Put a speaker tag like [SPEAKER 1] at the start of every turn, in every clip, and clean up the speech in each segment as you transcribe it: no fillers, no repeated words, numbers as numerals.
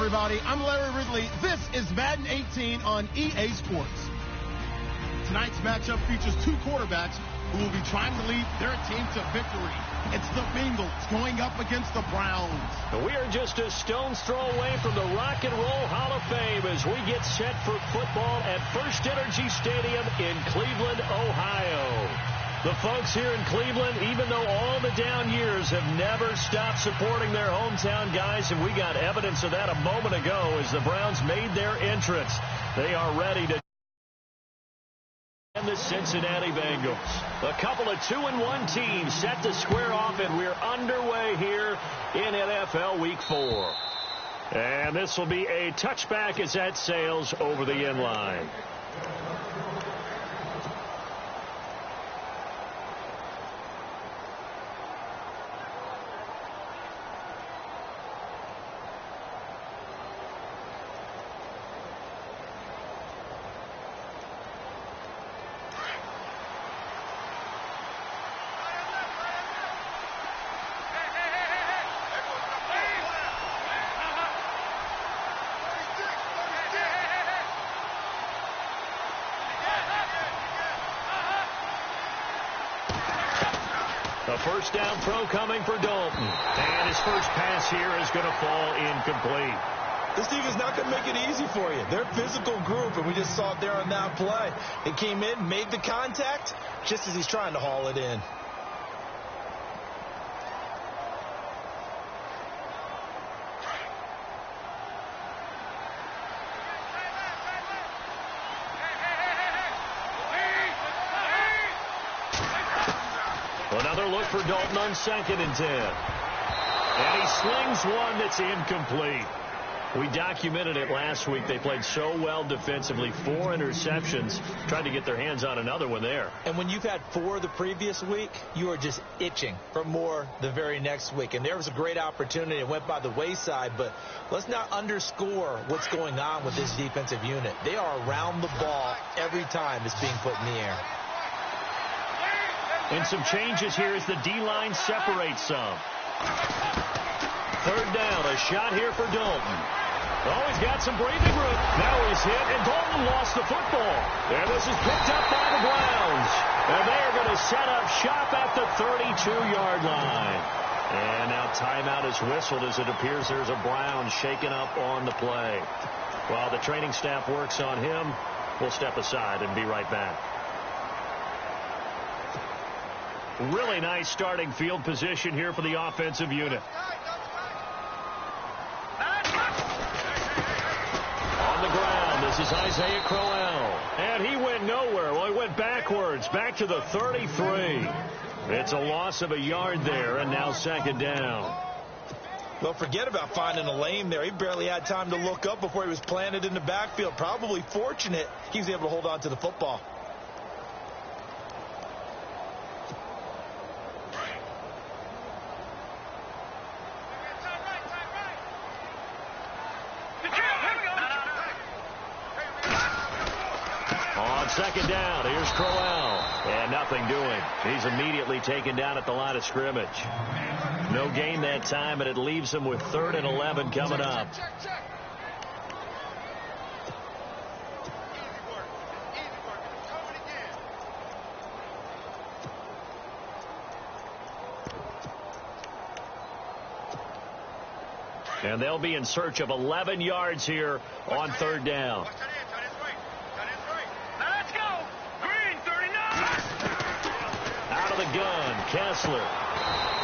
[SPEAKER 1] everybody. I'm Larry Ridley. This is Madden 18 on EA Sports. Tonight's matchup features two quarterbacks who will be trying to lead their team to victory. It's the Bengals going up against the Browns.
[SPEAKER 2] We are just a stone's throw away from the Rock and Roll Hall of Fame as we get set for football at First Energy Stadium in Cleveland, Ohio. The folks here in Cleveland, even though all the down years, have never stopped supporting their hometown guys, and we got evidence of that a moment ago as the Browns made their entrance. They are ready to and the Cincinnati Bengals. A couple of 2-1 teams set to square off, and we're underway here in NFL Week 4. And this will be a touchback as that sails over the end line. A first down throw coming for Dalton. And his first pass here is going to fall incomplete.
[SPEAKER 3] This defense is not going to make it easy for you. They're a physical group, and we just saw it there on that play. They came in, made the contact, just as he's trying to haul it in.
[SPEAKER 2] Another look for Dalton on 2nd and 10. And he slings one that's incomplete. We documented it last week. They played so well defensively. 4 interceptions. Tried to get their hands on another one there.
[SPEAKER 3] And when you've had 4 the previous week, you are just itching for more the very next week. And there was a great opportunity. It went by the wayside. But let's not underscore what's going on with this defensive unit. They are around the ball every time it's being put in the air.
[SPEAKER 2] And some changes here as the D-line separates some. 3rd down, a shot here for Dalton. Oh, he's got some breathing room. Now he's hit, and Dalton lost the football. And this is picked up by the Browns. And they are going to set up shop at the 32-yard line. And now timeout is whistled as it appears there's a Brown shaken up on the play. While the training staff works on him, we'll step aside and be right back. Really nice starting field position here for the offensive unit. On the ground, this is Isaiah Crowell. And he went nowhere. Well, he went backwards, back to the 33. It's a loss of a yard there, and now 2nd down.
[SPEAKER 3] Well, forget about finding a lane there. He barely had time to look up before he was planted in the backfield. Probably fortunate he was able to hold on to the football.
[SPEAKER 2] On 2nd down, here's Crowell. And nothing doing. He's immediately taken down at the line of scrimmage. No gain that time, and it leaves him with 3rd and 11 coming up. And they'll be in search of 11 yards here on 3rd down. Out of the gun, Kessler.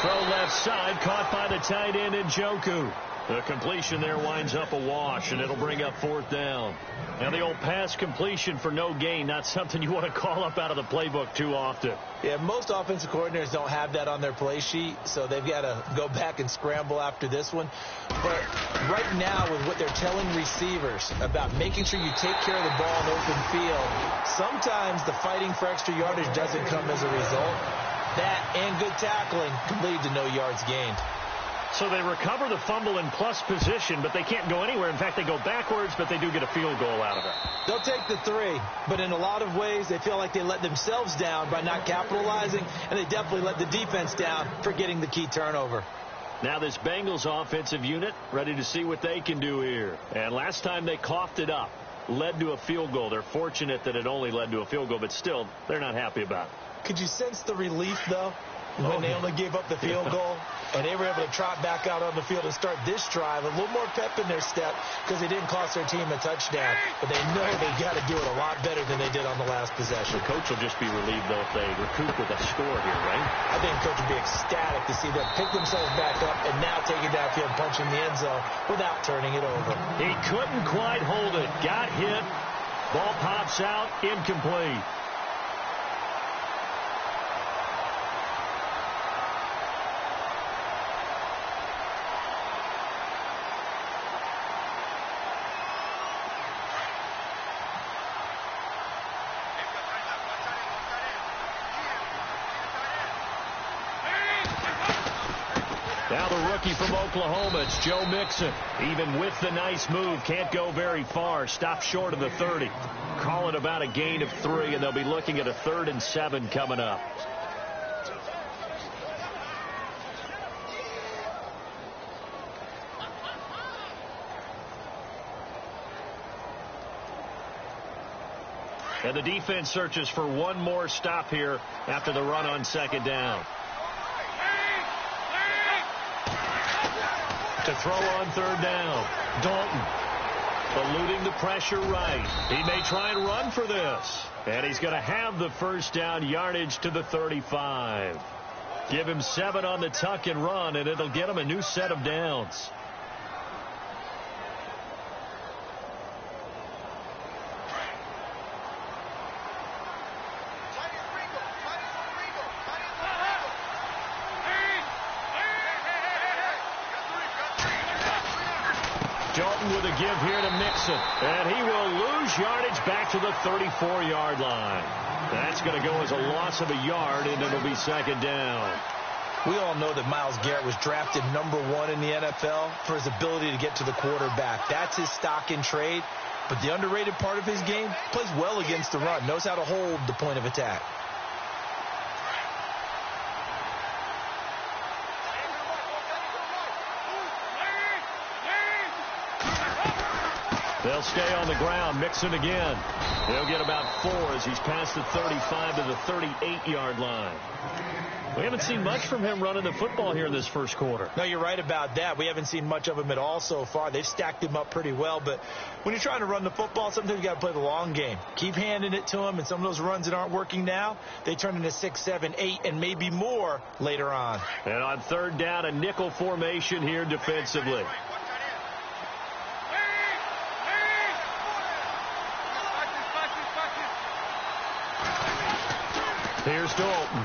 [SPEAKER 2] Throw left side, caught by the tight end Njoku. The completion there winds up a wash, and it'll bring up 4th down. Now, the old pass completion for no gain, not something you want to call up out of the playbook too often.
[SPEAKER 3] Yeah, most offensive coordinators don't have that on their play sheet, so they've got to go back and scramble after this one. But right now, with what they're telling receivers about making sure you take care of the ball in open field, sometimes the fighting for extra yardage doesn't come as a result. That and good tackling can lead to no yards gained.
[SPEAKER 2] So they recover the fumble in plus position, but they can't go anywhere. In fact, they go backwards, but they do get a field goal out of it.
[SPEAKER 3] They'll take the 3, but in a lot of ways, they feel like they let themselves down by not capitalizing, and they definitely let the defense down for getting the key turnover.
[SPEAKER 2] Now this Bengals offensive unit ready to see what they can do here. And last time they coughed it up, led to a field goal. They're fortunate that it only led to a field goal, but still, they're not happy about it.
[SPEAKER 3] Could you sense the relief, though, when they only gave up the field goal? And they were able to trot back out on the field and start this drive. A little more pep in their step because they didn't cost their team a touchdown. But they know they've got to do it a lot better than they did on the last possession.
[SPEAKER 2] The coach will just be relieved, though, if they recoup with a score here, right?
[SPEAKER 3] I think the coach would be ecstatic to see them pick themselves back up and now take it downfield, punching the end zone without turning it over.
[SPEAKER 2] He couldn't quite hold it. Got hit. Ball pops out. Incomplete. Now the rookie from Oklahoma, it's Joe Mixon. Even with the nice move, can't go very far. Stopped short of the 30. Call it about a gain of 3, and they'll be looking at a 3rd and 7 coming up. And the defense searches for one more stop here after the run on 2nd down. To throw on 3rd down. Dalton eluding the pressure right. He may try and run for this. And he's going to have the 1st down, yardage to the 35. Give him 7 on the tuck and run, and it'll get him a new set of downs. Dalton with a give here to Mixon. And he will lose yardage back to the 34-yard line. That's going to go as a loss of a yard, and it'll be 2nd down.
[SPEAKER 3] We all know that Myles Garrett was drafted #1 in the NFL for his ability to get to the quarterback. That's his stock in trade. But the underrated part of his game, plays well against the run, knows how to hold the point of attack.
[SPEAKER 2] They'll stay on the ground. Mixon again. He'll get about 4 as he's past the 35 to the 38-yard line. We haven't seen much from him running the football here in this first quarter.
[SPEAKER 3] No, you're right about that. We haven't seen much of him at all so far. They've stacked him up pretty well. But when you're trying to run the football, sometimes you got to play the long game. Keep handing it to him, and some of those runs that aren't working now, they turn into 6, 7, 8, and maybe more later on.
[SPEAKER 2] And on 3rd down, a nickel formation here defensively. Here's Dalton.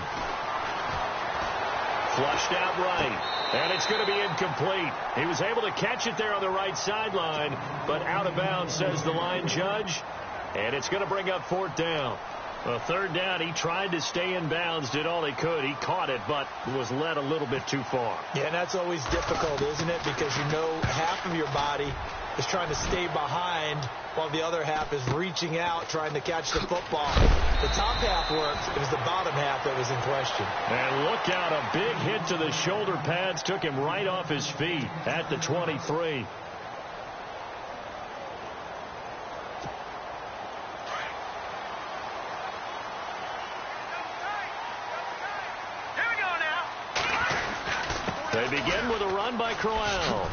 [SPEAKER 2] Flushed out right. And it's going to be incomplete. He was able to catch it there on the right sideline, but out of bounds, says the line judge. And it's going to bring up 4th down. Well, 3rd down, he tried to stay in bounds, did all he could. He caught it, but was led a little bit too far.
[SPEAKER 3] Yeah, and that's always difficult, isn't it? Because you know half of your body is trying to stay behind while the other half is reaching out, trying to catch the football. The top half worked. It was the bottom half that was in question.
[SPEAKER 2] And look out, a big hit to the shoulder pads took him right off his feet at the 23. They begin with a run by Crowell.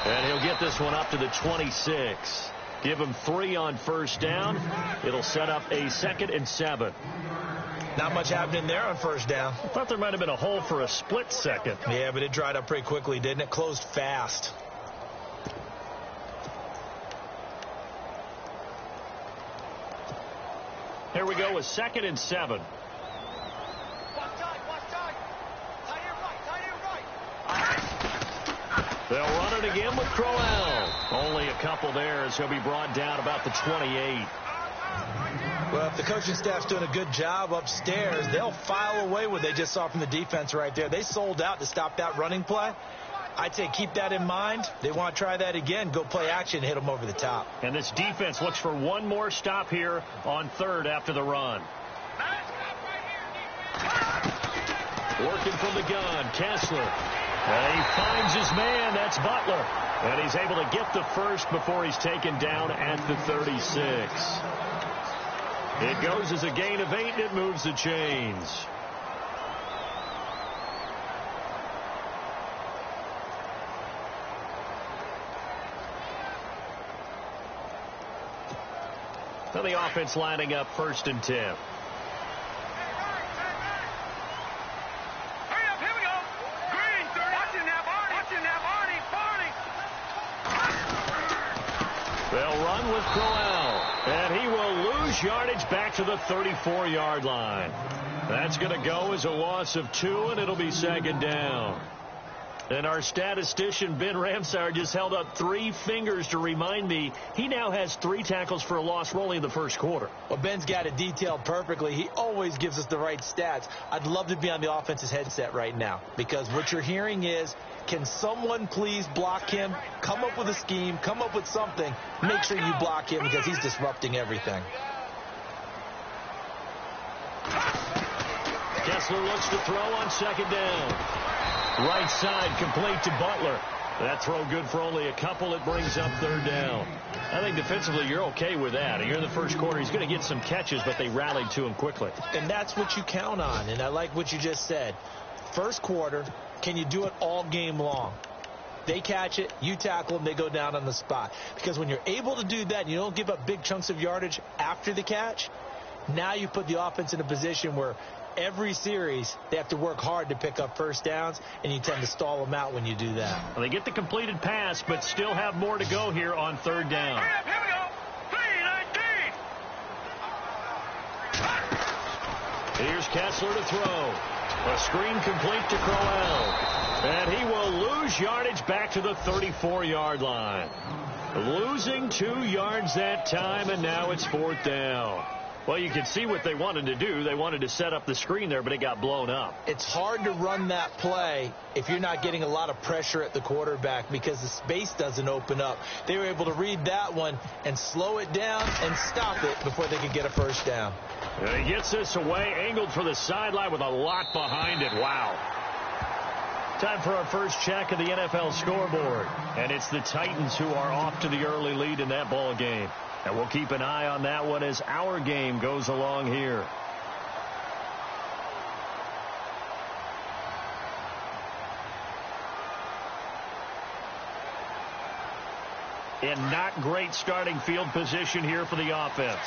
[SPEAKER 2] And he'll get this one up to the 26. Give him 3 on 1st down. It'll set up a 2nd and 7.
[SPEAKER 3] Not much happening there on 1st down.
[SPEAKER 2] I thought there might have been a hole for a split second.
[SPEAKER 3] Yeah, but it dried up pretty quickly, didn't it? Closed fast.
[SPEAKER 2] Here we go with 2nd and 7. They'll run it again with Crowell. Only a couple there as he'll be brought down about the 28.
[SPEAKER 3] Well, if the coaching staff's doing a good job upstairs, they'll file away what they just saw from the defense right there. They sold out to stop that running play. I'd say keep that in mind. They want to try that again. Go play action, hit them over the top.
[SPEAKER 2] And this defense looks for one more stop here on 3rd after the run. Working from the gun, Kessler. And he finds his man. That's Butler. And he's able to get the first before he's taken down at the 36. It goes as a gain of 8, and it moves the chains. Now the offense lining up 1st and 10. They'll run with Crowell, and he will lose yardage back to the 34-yard line. That's going to go as a loss of 2, and it'll be 2nd down. And our statistician, Ben Ramsauer, just held up 3 fingers to remind me he now has 3 tackles for a loss only in the first quarter.
[SPEAKER 3] Well, Ben's got it detailed perfectly. He always gives us the right stats. I'd love to be on the offense's headset right now, because what you're hearing is, can someone please block him? Come up with a scheme. Come up with something. Make sure you block him because he's disrupting everything.
[SPEAKER 2] Kessler looks to throw on 2nd down. Right side complete to Butler. That throw good for only a couple. It brings up 3rd down. I think defensively you're okay with that. Here in the first quarter, he's going to get some catches, but they rallied to him quickly.
[SPEAKER 3] And that's what you count on, and I like what you just said. First quarter, can you do it all game long? They catch it, you tackle them, they go down on the spot. Because when you're able to do that and you don't give up big chunks of yardage after the catch, now you put the offense in a position where every series they have to work hard to pick up 1st downs, and you tend to stall them out when you do that.
[SPEAKER 2] Well, they get the completed pass, but still have more to go here on 3rd down.
[SPEAKER 4] Here we go. 3-19.
[SPEAKER 2] Here's Kessler to throw. A screen complete to Crowell. And he will lose yardage back to the 34-yard line. Losing 2 yards that time, and now it's 4th down. Well, you can see what they wanted to do. They wanted to set up the screen there, but it got blown up.
[SPEAKER 3] It's hard to run that play if you're not getting a lot of pressure at the quarterback because the space doesn't open up. They were able to read that one and slow it down and stop it before they could get a 1st down.
[SPEAKER 2] And he gets this away, angled for the sideline with a lot behind it. Wow. Time for our first check of the NFL scoreboard. And it's the Titans who are off to the early lead in that ball game. And we'll keep an eye on that one as our game goes along here. In not great starting field position here for the offense.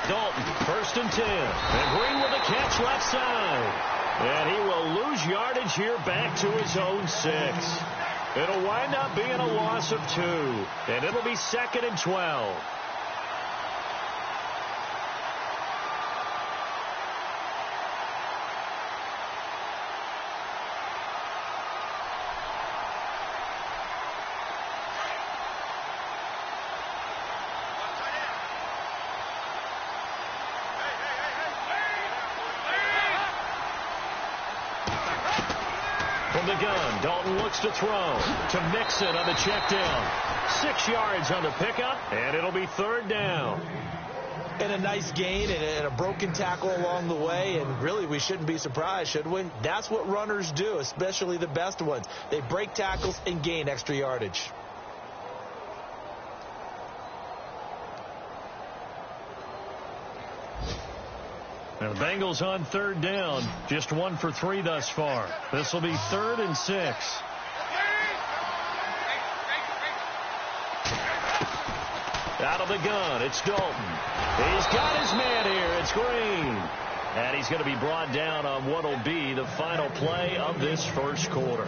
[SPEAKER 2] Dalton, 1st and 10. And Green with a catch left side. And he will lose yardage here back to his own 6. It'll wind up being a loss of 2. And it'll be 2nd and 12. From the gun, Dalton looks to throw to Mixon on the check down. 6 yards on the pickup, and it'll be 3rd down.
[SPEAKER 3] And a nice gain and a broken tackle along the way, and really we shouldn't be surprised, should we? That's what runners do, especially the best ones. They break tackles and gain extra yardage.
[SPEAKER 2] And the Bengals on 3rd down, just 1 for 3 thus far. This will be 3rd and 6. Out of the gun, it's Dalton. He's got his man here. It's Green. And he's going to be brought down on what will be the final play of this first quarter.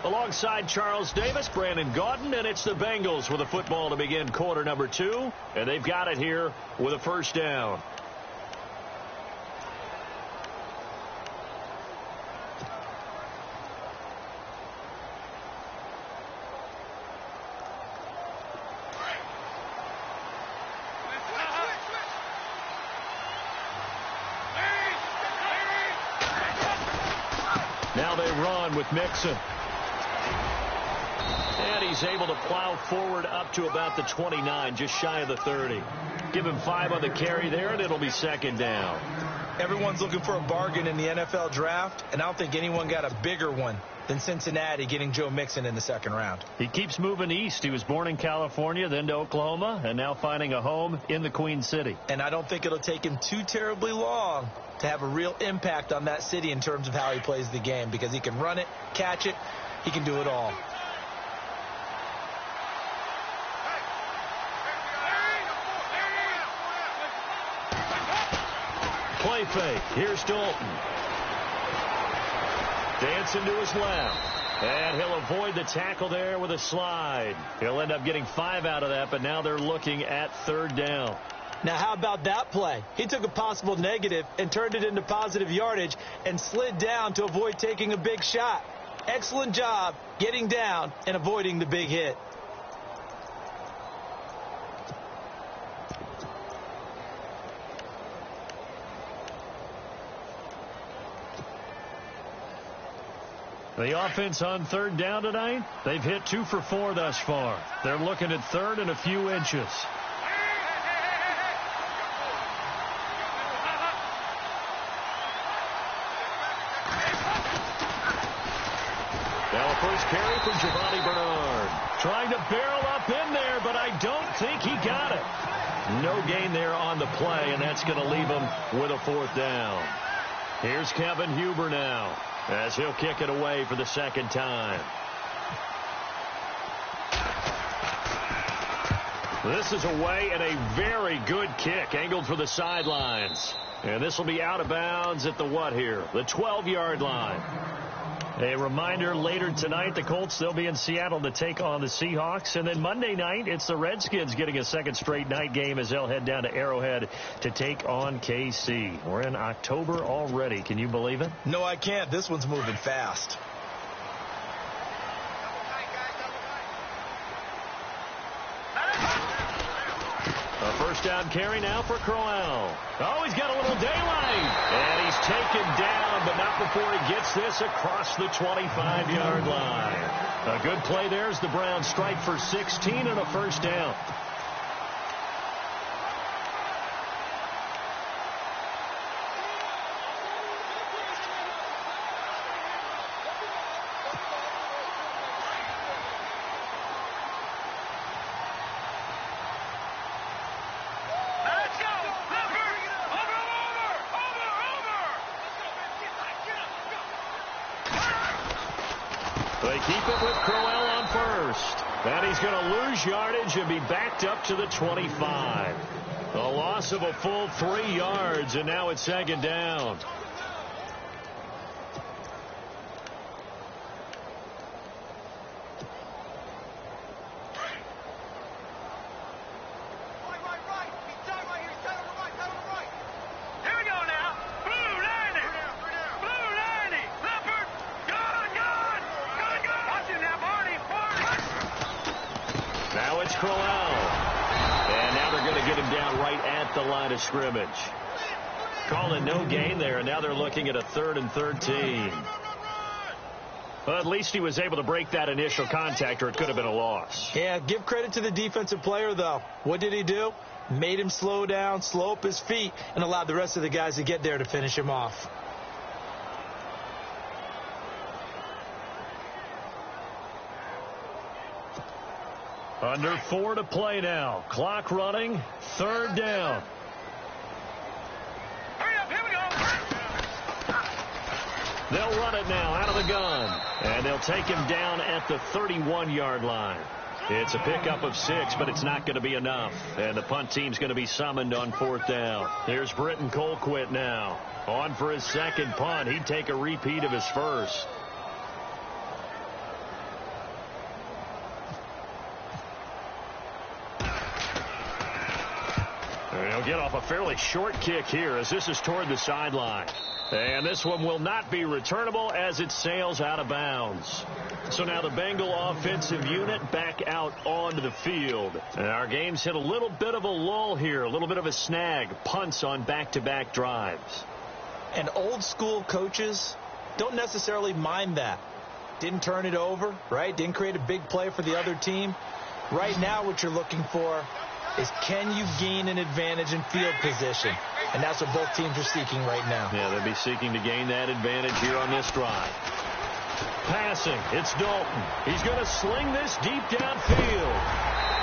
[SPEAKER 2] Alongside Charles Davis, Brandon Gaudin, and it's the Bengals with a football to begin quarter number 2. And they've got it here with a 1st down. Now they run with Mixon. And he's able to plow forward up to about the 29, just shy of the 30. Give him 5 on the carry there, and it'll be second down.
[SPEAKER 3] Everyone's looking for a bargain in the NFL draft, and I don't think anyone got a bigger one than Cincinnati getting Joe Mixon in the second round.
[SPEAKER 2] He keeps moving east. He was born in California, then to Oklahoma, and now finding a home in the Queen City.
[SPEAKER 3] And I don't think it'll take him too terribly long to have a real impact on that city in terms of how he plays the game, because he can run it, catch it, he can do it all.
[SPEAKER 2] Play fake. Here's Dalton. Dancing to his left. And he'll avoid the tackle there with a slide. He'll end up getting 5 out of that, but now they're looking at third down.
[SPEAKER 3] Now, how about that play? He took a possible negative and turned it into positive yardage and slid down to avoid taking a big shot. Excellent job getting down and avoiding the big hit.
[SPEAKER 2] The offense on third down tonight, they've hit 2 for 4 thus far. They're looking at third and a few inches. Now a first carry for Giovanni Bernard. Trying to barrel up in there, but I don't think he got it. No gain there on the play, and that's going to leave him with a 4th down. Here's Kevin Huber now, as he'll kick it away for the second time. This is away, and a very good kick angled for the sidelines. And this will be out of bounds at the what here? The 12-yard line. A reminder, later tonight, the Colts, they'll be in Seattle to take on the Seahawks. And then Monday night, it's the Redskins getting a second straight night game as they'll head down to Arrowhead to take on KC. We're in October already. Can you believe it?
[SPEAKER 3] No, I can't. This one's moving fast.
[SPEAKER 2] A first down carry now for Crowell. Oh, he's got a little daylight. And he's taken down, but not before he gets this across the 25-yard line. A good play there as the Browns strike for 16 and a first down. They keep it with Crowell on first. And he's going to lose yardage and be backed up to the 25. A loss of a full 3 yards, and now it's second down. Scrimmage. Calling no gain there, and now they're looking at a 3rd and 13. Well, at least he was able to break that initial contact, or it could have been a loss.
[SPEAKER 3] Yeah, give credit to the defensive player, though. What did he do? Made him slow down, slow up his feet, and allowed the rest of the guys to get there to finish him off.
[SPEAKER 2] Under 4 to play now. Clock running. 3rd down. They'll run it now out of the gun. And they'll take him down at the 31-yard line. It's a pickup of 6, but it's not going to be enough. And the punt team's going to be summoned on 4th down. Here's Britton Colquitt now. On for his second punt. He'd take a repeat of his first. He'll get off a fairly short kick here as this is toward the sideline. And this one will not be returnable as it sails out of bounds. So now the Bengal offensive unit back out onto the field. And our game's hit a little bit of a lull here, a little bit of a snag. Punts on back-to-back drives.
[SPEAKER 3] And old school coaches don't necessarily mind that. Didn't turn it over, right? Didn't create a big play for the other team. Right now what you're looking for is, can you gain an advantage in field position? And that's what both teams are seeking right now.
[SPEAKER 2] Yeah, they'll be seeking to gain that advantage here on this drive. Passing, it's Dalton. He's going to sling this deep downfield.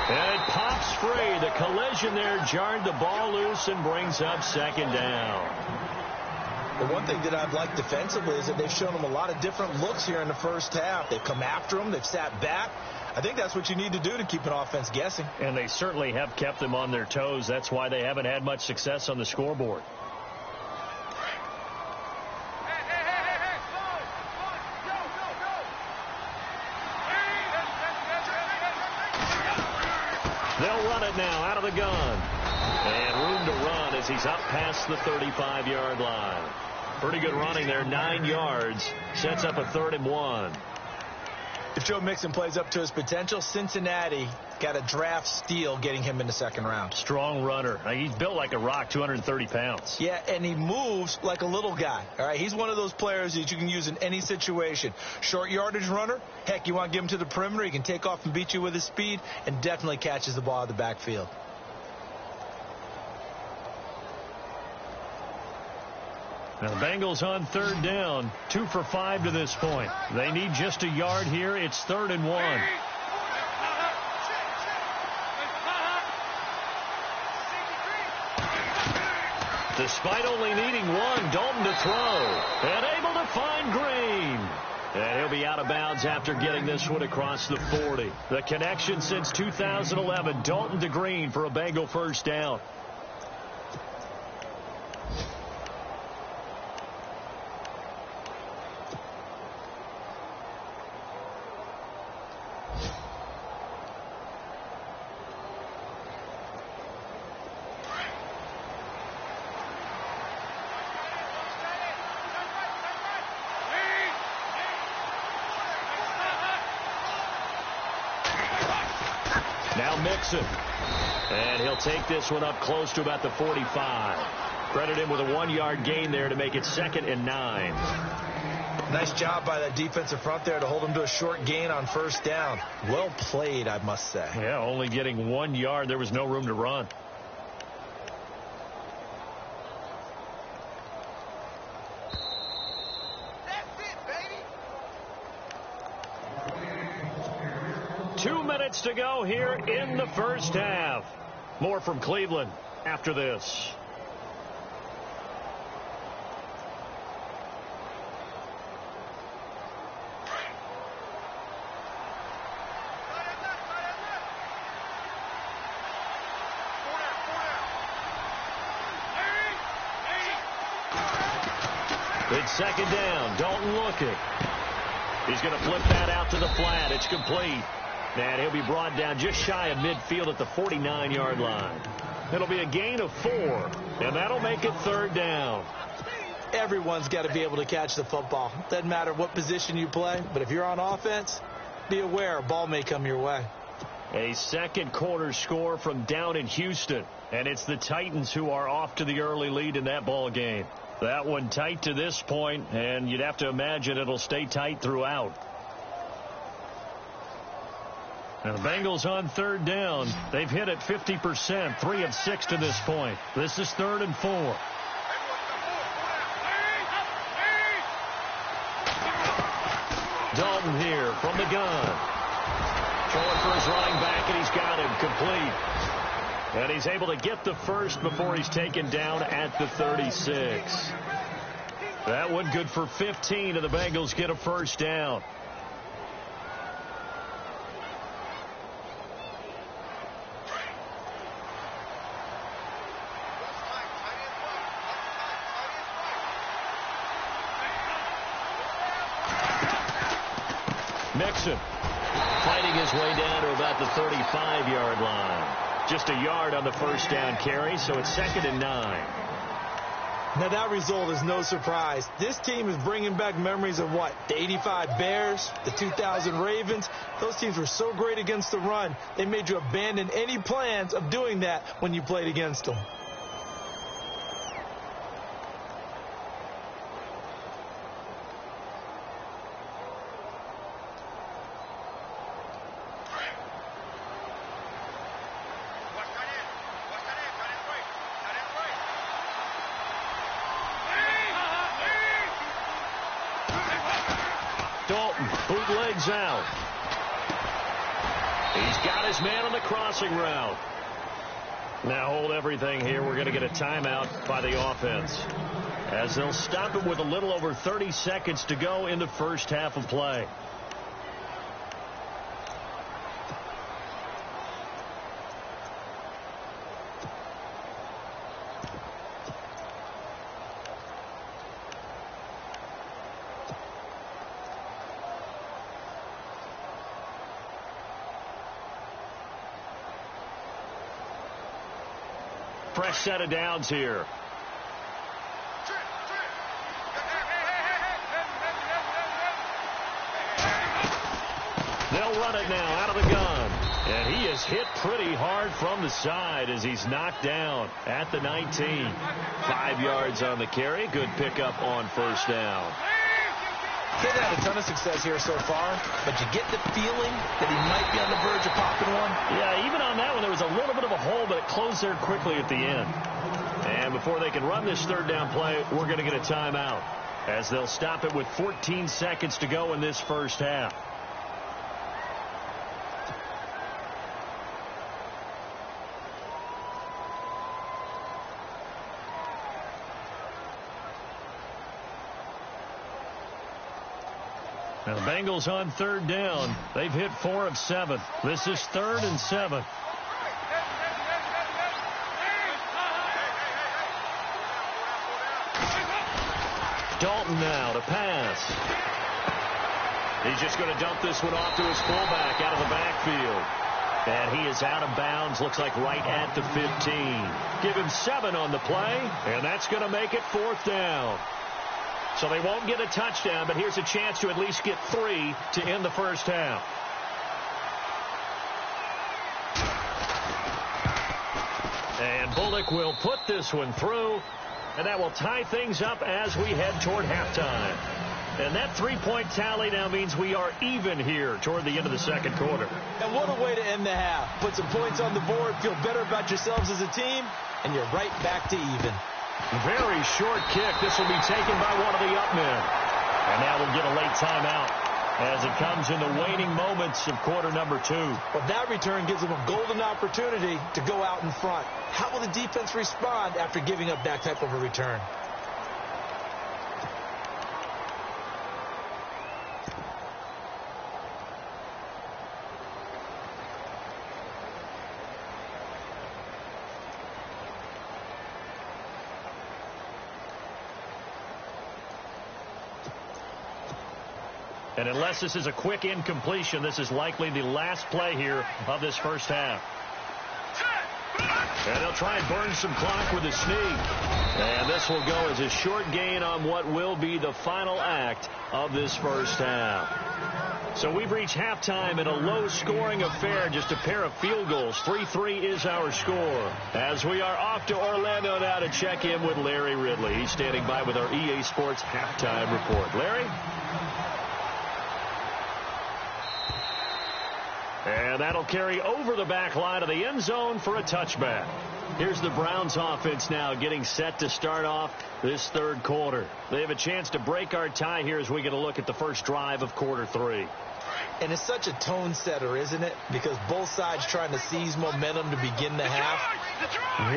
[SPEAKER 2] And it pops free. The collision there jarred the ball loose and brings up second down.
[SPEAKER 3] The one thing that I've liked defensively is that they've shown them a lot of different looks here in the first half. They've come after them. They've sat back. I think that's what you need to do to keep an offense guessing.
[SPEAKER 2] And they certainly have kept them on their toes. That's why they haven't had much success on the scoreboard. They'll run it now out of the gun. And room to run as he's up past the 35-yard line. Pretty good running there, 9 yards. Sets up a 3rd and 1.
[SPEAKER 3] If Joe Mixon plays up to his potential, Cincinnati got a draft steal getting him in the 2nd round.
[SPEAKER 2] Strong runner. He's built like a rock, 230 pounds.
[SPEAKER 3] Yeah, and he moves like a little guy. All right, he's one of those players that you can use in any situation. Short yardage runner. Heck, you want to give him to the perimeter. He can take off and beat you with his speed, and definitely catches the ball out of the backfield.
[SPEAKER 2] Now the Bengals on 3rd down, 2 for 5 to this point. They need just a yard here. It's 3rd and 1. Despite only needing one, Dalton to throw. And able to find Green. And he'll be out of bounds after getting this one across the 40. The connection since 2011, Dalton to Green for a Bengal first down. Now Mixon. And he'll take this one up close to about the 45. Credit him with a 1-yard gain there to make it 2nd and 9.
[SPEAKER 3] Nice job by that defensive front there to hold him to a short gain on 1st down. Well played, I must say.
[SPEAKER 2] Yeah, only getting 1 yard. There was no room to run. To go here in the first half. More from Cleveland after this. It's 2nd down. Dalton looking. He's going to flip that out to the flat. It's complete. And he'll be brought down just shy of midfield at the 49-yard line. It'll be a gain of 4, and that'll make it 3rd down.
[SPEAKER 3] Everyone's got to be able to catch the football. Doesn't matter what position you play, but if you're on offense, be aware a ball may come your way.
[SPEAKER 2] A 2nd quarter score from down in Houston, and it's the Titans who are off to the early lead in that ball game. That one tight to this point, and you'd have to imagine it'll stay tight throughout. Now the Bengals on 3rd down. They've hit it 50%, 3 of 6 to this point. This is 3rd and 4. Dalton here from the gun. Throwing for his running back, and he's got him complete. And he's able to get the first before he's taken down at the 36. That one good for 15, and the Bengals get a first down. Mixon fighting his way down to about the 35-yard line. Just a yard on the first down carry, so it's 2nd and 9.
[SPEAKER 3] Now that result is no surprise. This team is bringing back memories of what? The 85 Bears, the 2000 Ravens. Those teams were so great against the run, they made you abandon any plans of doing that when you played against them.
[SPEAKER 2] both legs out. He's got his man on the crossing route. Now hold everything here. We're going to get a timeout by the offense, as they'll stop it with a little over 30 seconds to go in the first half of play. Fresh set of downs here. They'll run it now out of the gun. And he is hit pretty hard from the side as he's knocked down at the 19. 5 yards on the carry. Good pickup on first down.
[SPEAKER 3] They've had a ton of success here so far, but you get the feeling that he might be on the verge of popping one.
[SPEAKER 2] Yeah, even on that one, there was a little bit of a hole, but it closed there quickly at the end. And before they can run this third down play, we're going to get a timeout, as they'll stop it with 14 seconds to go in this first half. Now the Bengals on third down. They've hit 4 of 7. This is 3rd and 7. Dalton now to pass. He's just going to dump this one off to his fullback out of the backfield. And he is out of bounds, looks like right at the 15. Give him 7 on the play, and that's going to make it 4th down. So they won't get a touchdown, but here's a chance to at least get 3 to end the first half. And Bullock will put this one through, and that will tie things up as we head toward halftime. And that 3-point tally now means we are even here toward the end of the second quarter.
[SPEAKER 3] And what a way to end the half. Put some points on the board, feel better about yourselves as a team, and you're right back to even.
[SPEAKER 2] Very short kick. This will be taken by one of the up men. And now we'll get a late timeout as it comes in the waning moments of quarter number 2.
[SPEAKER 3] Well, that return gives them a golden opportunity to go out in front. How will the defense respond after giving up that type of a return?
[SPEAKER 2] And unless this is a quick incompletion, this is likely the last play here of this first half. And they'll try and burn some clock with a sneak. And this will go as a short gain on what will be the final act of this first half. So we've reached halftime in a low-scoring affair, just a pair of field goals. 3-3 is our score. As we are off to Orlando now to check in with Larry Ridley. He's standing by with our EA Sports halftime report. Larry? And that'll carry over the back line of the end zone for a touchback. Here's the Browns offense now getting set to start off this third quarter. They have a chance to break our tie here as we get a look at the first drive of quarter 3.
[SPEAKER 3] And it's such a tone setter, isn't it? Because both sides trying to seize momentum to begin the half.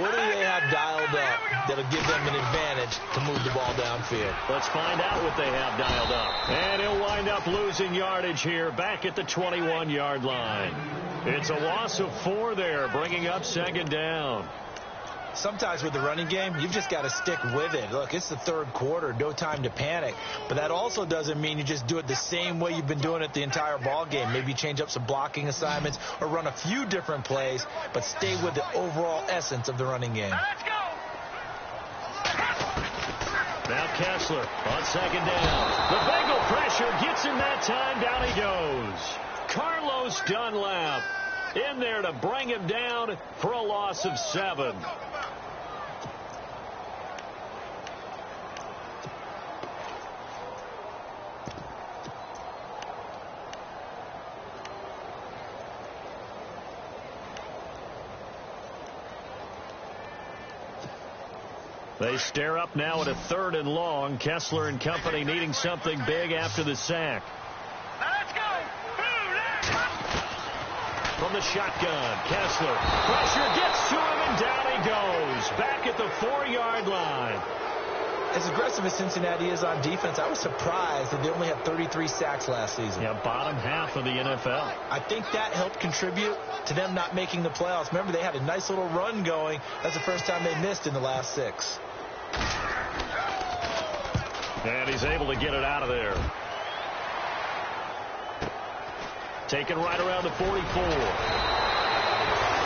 [SPEAKER 3] What do they have dialed up that'll give them an advantage to move the ball downfield?
[SPEAKER 2] Let's find out what they have dialed up. And he'll wind up losing yardage here back at the 21-yard line. It's a loss of 4 there, bringing up second down.
[SPEAKER 3] Sometimes with the running game, you've just got to stick with it. Look, it's the third quarter, no time to panic. But that also doesn't mean you just do it the same way you've been doing it the entire ball game. Maybe change up some blocking assignments or run a few different plays, but stay with the overall essence of the running game.
[SPEAKER 2] Let's go. Now Kessler on second down. The Bengal pressure gets him that time. Down he goes. Carlos Dunlap in there to bring him down for a loss of 7. They stare up now at a 3rd and long. Kessler and company needing something big after the sack.
[SPEAKER 4] Let's go.
[SPEAKER 2] from the shotgun. Kessler, pressure gets to him, and down he goes. Back at the 4-yard line.
[SPEAKER 3] As aggressive as Cincinnati is on defense, I was surprised that they only had 33 sacks last season.
[SPEAKER 2] Yeah, bottom half of the NFL.
[SPEAKER 3] I think that helped contribute to them not making the playoffs. Remember, they had a nice little run going. That's the first time they missed in the last 6.
[SPEAKER 2] And he's able to get it out of there. Taken right around the 44.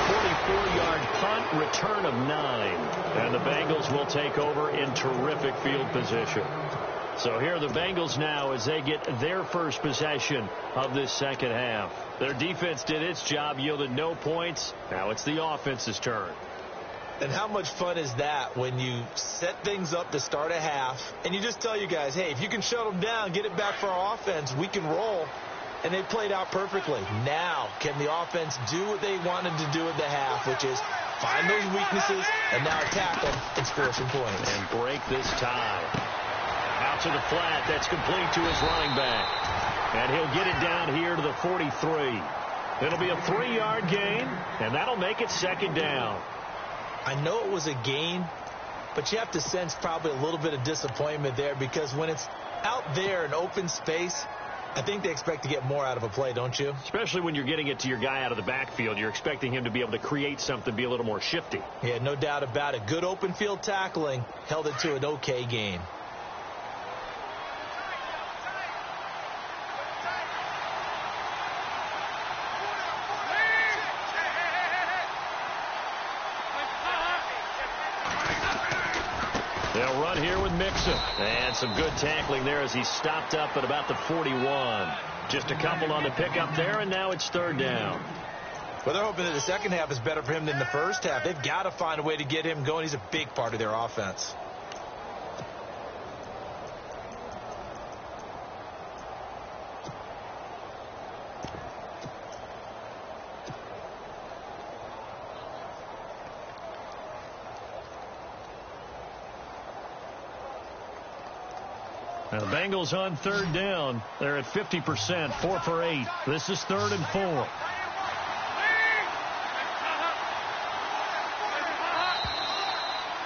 [SPEAKER 2] 44-yard punt, return of 9. And the Bengals will take over in terrific field position. So here are the Bengals now as they get their first possession of this second half. Their defense did its job, yielded no points. Now it's the offense's turn.
[SPEAKER 3] And how much fun is that when you set things up to start a half and you just tell you guys, hey, if you can shut them down, get it back for our offense, we can roll. And they played out perfectly. Now, can the offense do what they wanted to do at the half, which is find those weaknesses and now attack them and score some points.
[SPEAKER 2] And break this tie. Out to the flat. That's complete to his running back. And he'll get it down here to the 43. It'll be a 3-yard gain, and that'll make it second down.
[SPEAKER 3] I know it was a gain, but you have to sense probably a little bit of disappointment there because when it's out there in open space, I think they expect to get more out of a play, don't you?
[SPEAKER 2] Especially when you're getting it to your guy out of the backfield. You're expecting him to be able to create something, be a little more shifty.
[SPEAKER 3] Yeah, no doubt about it. Good open field tackling held it to an okay gain.
[SPEAKER 2] They'll run here with Mixon. And some good tackling there as he stopped up at about the 41. Just a couple on the pickup there, and now it's third down.
[SPEAKER 3] Well, they're hoping that the second half is better for him than the first half. They've got to find a way to get him going. He's a big part of their offense.
[SPEAKER 2] Now the Bengals on third down. They're at 50%, 4 for 8. This is 3rd and 4.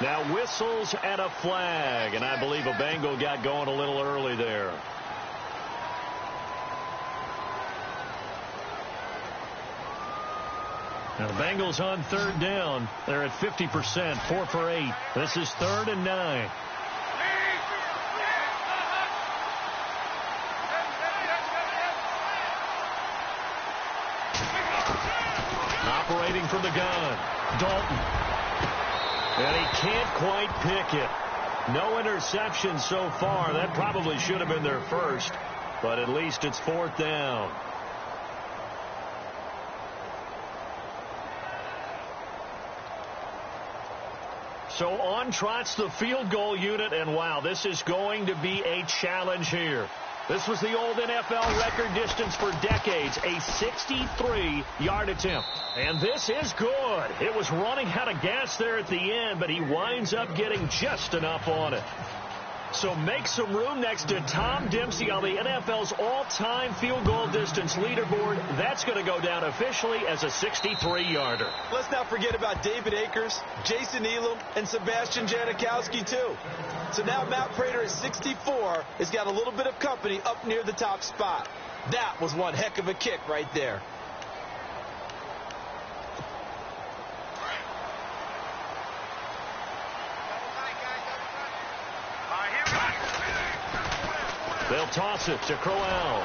[SPEAKER 2] Now whistles and a flag, and I believe a Bengal got going a little early there. Now the Bengals on third down. They're at 50%, 4 for 8. This is 3rd and 9. Operating from the gun, Dalton. And he can't quite pick it. No interception so far. That probably should have been their first, but at least it's 4th down. So on trots the field goal unit, and wow, this is going to be a challenge here. This was the old NFL record distance for decades, a 63-yard attempt. And this is good. It was running out of gas there at the end, but he winds up getting just enough on it. So make some room next to Tom Dempsey on the NFL's all-time field goal distance leaderboard. That's going to go down officially as a 63-yarder.
[SPEAKER 3] Let's not forget about David Akers, Jason Elam, and Sebastian Janikowski, too. So now Matt Prater at 64 has got a little bit of company up near the top spot. That was one heck of a kick right there.
[SPEAKER 2] They'll toss it to Crowell.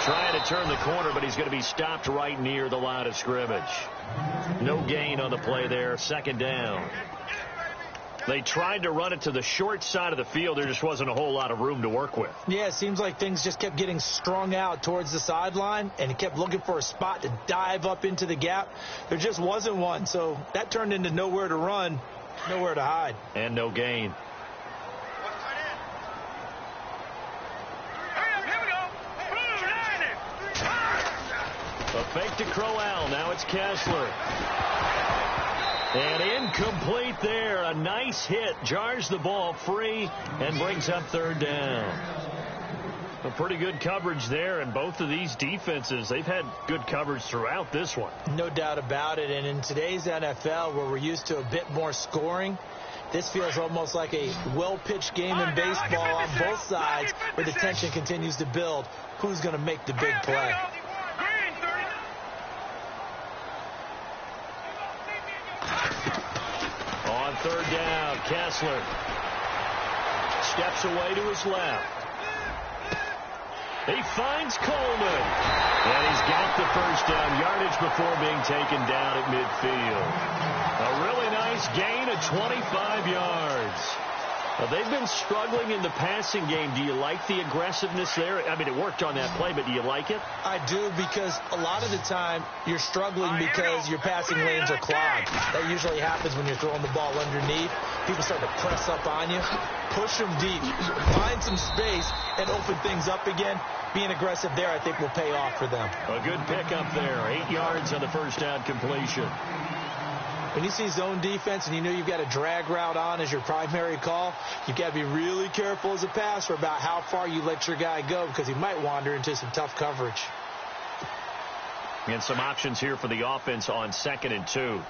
[SPEAKER 2] Trying to turn the corner, but he's going to be stopped right near the line of scrimmage. No gain on the play there. 2nd down. They tried to run it to the short side of the field. There just wasn't a whole lot of room to work with.
[SPEAKER 3] Yeah, it seems like things just kept getting strung out towards the sideline, and he kept looking for a spot to dive up into the gap. There just wasn't one, so that turned into nowhere to run, nowhere to hide.
[SPEAKER 2] And no gain. A fake to Crowell. Now it's Kessler. And incomplete there. A nice hit. Jars the ball free and brings up 3rd down. A pretty good coverage there, and both of these defenses, they've had good coverage throughout this one.
[SPEAKER 3] No doubt about it, and in today's NFL, where we're used to a bit more scoring, this feels almost like a well-pitched game in baseball on both sides, where the tension continues to build. Who's going to make the big play?
[SPEAKER 2] On third down, Kessler steps away to his left. He finds Coleman, and he's got the first down yardage before being taken down at midfield. A really nice gain of 25 yards. Well, they've been struggling in the passing game. Do you like the aggressiveness there? I mean, it worked on that play, but do you like it?
[SPEAKER 3] I do, because a lot of the time you're struggling because your passing lanes are clogged. That usually happens when you're throwing the ball underneath. People start to press up on you. Push them deep. Find some space and open things up again. Being aggressive there, I think, will pay off for them.
[SPEAKER 2] A good pickup there. 8 yards on the first down completion.
[SPEAKER 3] When you see zone defense and you know you've got a drag route on as your primary call, you've got to be really careful as a passer about how far you let your guy go, because he might wander into some tough coverage.
[SPEAKER 2] And some options here for the offense on 2nd and 2.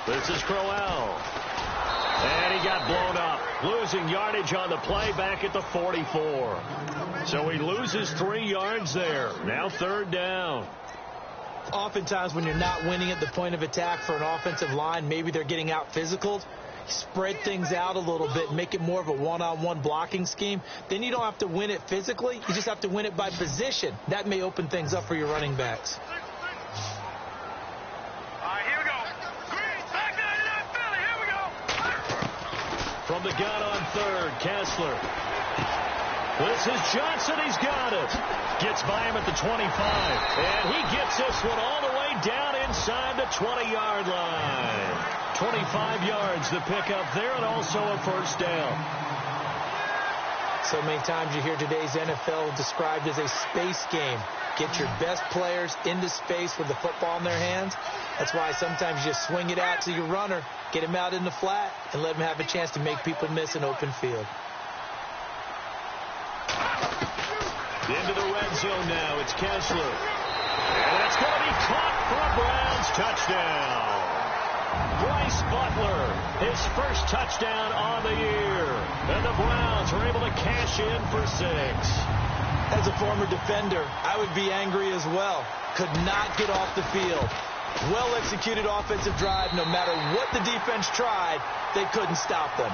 [SPEAKER 2] This is Crowell. And he got blown up. Losing yardage on the play back at the 44. So he loses 3 yards there. Now third down.
[SPEAKER 3] Oftentimes when you're not winning at the point of attack for an offensive line, maybe they're getting out physical. Spread things out a little bit, make it more of a one-on-one blocking scheme. Then you don't have to win it physically. You just have to win it by position. That may open things up for your running backs.
[SPEAKER 2] From the gun on third, Kessler. This is Johnson. He's got it. Gets by him at the 25. And he gets this one all the way down inside the 20-yard line. 25 yards the pickup there, and also a first down.
[SPEAKER 3] So many times you hear today's NFL described as a space game. Get your best players into space with the football in their hands. That's why sometimes you just swing it out to your runner, get him out in the flat, and let him have a chance to make people miss an open field.
[SPEAKER 2] Into the red zone now. It's Kessler. And that's going to be caught for a Browns touchdown. Bryce Butler, his first touchdown on the year. And the Browns are able to cash in for 6.
[SPEAKER 3] As a former defender, I would be angry as well. Could not get off the field. Well-executed offensive drive. No matter what the defense tried, they couldn't stop them.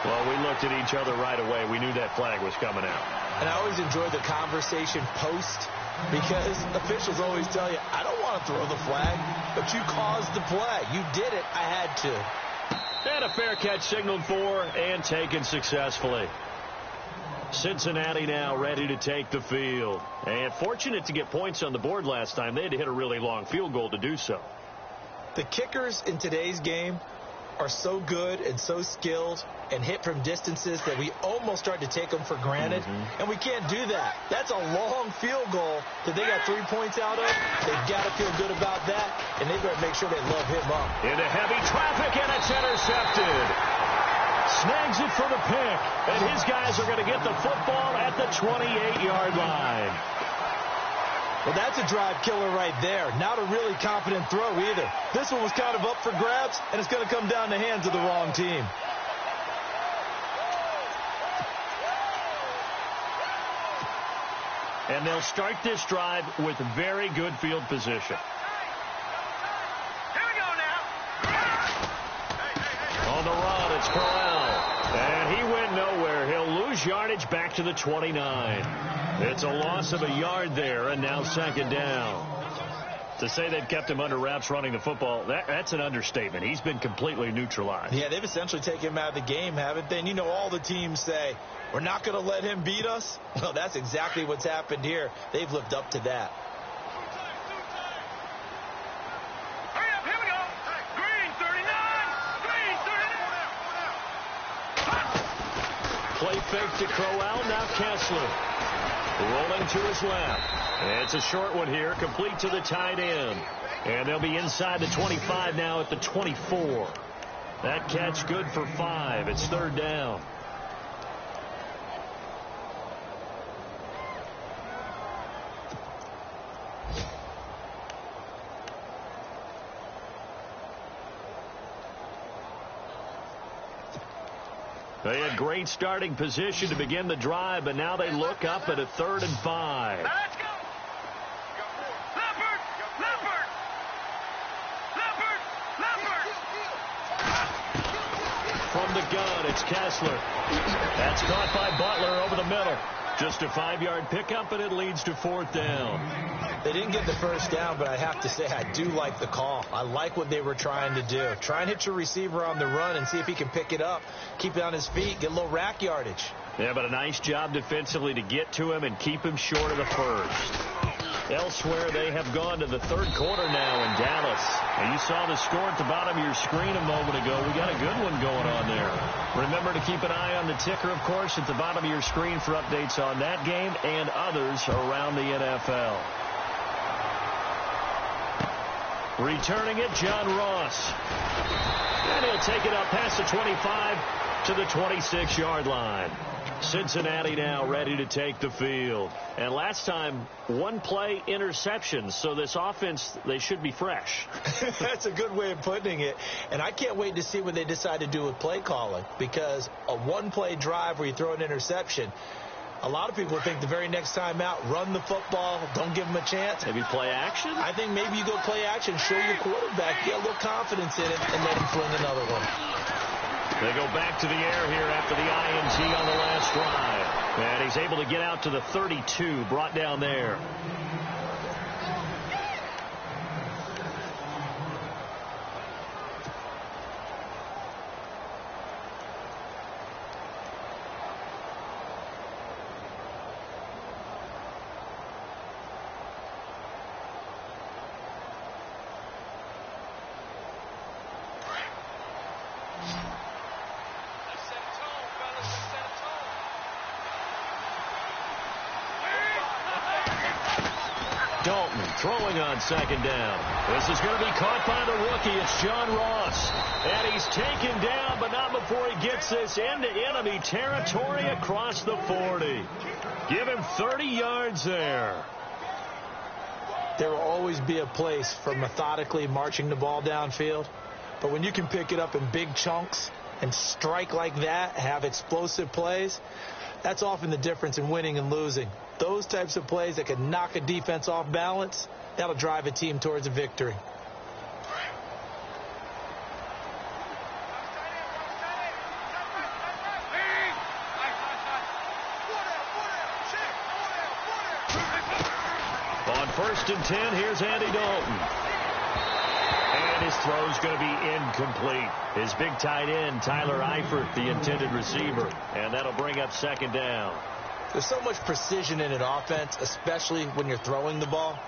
[SPEAKER 2] Well, we looked at each other right away. We knew that flag was coming out.
[SPEAKER 3] And I always enjoy the conversation post, because officials always tell you, I don't want to throw the flag, but you caused the play. You did it. I had to.
[SPEAKER 2] And a fair catch signaled for and taken successfully. Cincinnati now ready to take the field. And fortunate to get points on the board last time. They had to hit a really long field goal to do so.
[SPEAKER 3] The kickers in today's game are so good and so skilled and hit from distances that we almost start to take them for granted. And we can't do that. That's a long field goal that they got 3 points out of. They've got to feel good about that, and they've got to make sure they love him up.
[SPEAKER 2] Into heavy traffic, and it's intercepted. Snags it for the pick, and his guys are going to get the football at the 28-yard line.
[SPEAKER 3] Well, that's a drive killer right there. Not a really confident throw either. This one was kind of up for grabs, and it's going to come down the hands of the wrong team.
[SPEAKER 2] And they'll start this drive with very good field position.
[SPEAKER 4] Here we go now.
[SPEAKER 2] On the run, it's Crowell. And he went nowhere. He'll lose yardage back to the 29. It's a loss of a yard there, and now second down. To say they've kept him under wraps running the football, that's an understatement. He's been completely neutralized.
[SPEAKER 3] Yeah, they've essentially taken him out of the game, haven't they? And you know, all the teams say, we're not going to let him beat us. Well, that's exactly what's happened here. They've lived up to that.
[SPEAKER 4] Hurry up, here we go. Green 39. Green 39.
[SPEAKER 2] Play fake to Crowell, now Kessler. Rolling to his left. And it's a short one here, complete to the tight end. And they'll be inside the 25 now at the 24. That catch good for 5. It's third down. They had great starting position to begin the drive, but now they look up at a 3rd and 5.
[SPEAKER 4] Let's go. Leopard. Leopard. Leopard. Leopard.
[SPEAKER 2] From the gun, it's Kessler. That's caught by Butler over the middle. Just a 5-yard pickup, and it leads to 4th down.
[SPEAKER 3] They didn't get the first down, but I have to say I do like the call. I like what they were trying to do. Try and hit your receiver on the run and see if he can pick it up, keep it on his feet, get a little rack yardage.
[SPEAKER 2] Yeah, but a nice job defensively to get to him and keep him short of the first. Elsewhere, they have gone to the 3rd quarter now in Dallas. And you saw the score at the bottom of your screen a moment ago. We got a good one going on there. Remember to keep an eye on the ticker, of course, at the bottom of your screen for updates on that game and others around the NFL. Returning it, John Ross. And he'll take it up past the 25 to the 26-yard line. Cincinnati now ready to take the field. And last time, 1-play interception. So this offense, they should be fresh.
[SPEAKER 3] That's a good way of putting it. And I can't wait to see what they decide to do with play calling. Because a 1-play drive where you throw an interception, a lot of people think the very next time out, run the football, don't give them a chance.
[SPEAKER 2] Maybe play action?
[SPEAKER 3] I think maybe you go play action, show your quarterback, get a little confidence in it, and let him fling another one.
[SPEAKER 2] They go back to the air here after the INT on the last drive. And he's able to get out to the 32, brought down there. Dalton throwing on 2nd down. This is going to be caught by the rookie. It's John Ross. And he's taken down, but not before he gets this into enemy territory across the 40. Give him 30 yards there.
[SPEAKER 3] There will always be a place for methodically marching the ball downfield. But when you can pick it up in big chunks and strike like that, have explosive plays, that's often the difference in winning and losing. Those types of plays that can knock a defense off balance, that'll drive a team towards a victory.
[SPEAKER 2] On 1st and 10, here's Andy Dalton. And his throw's going to be incomplete. His big tight end, Tyler Eifert, the intended receiver. And that'll bring up 2nd down.
[SPEAKER 3] There's so much precision in an offense, especially when you're throwing the ball.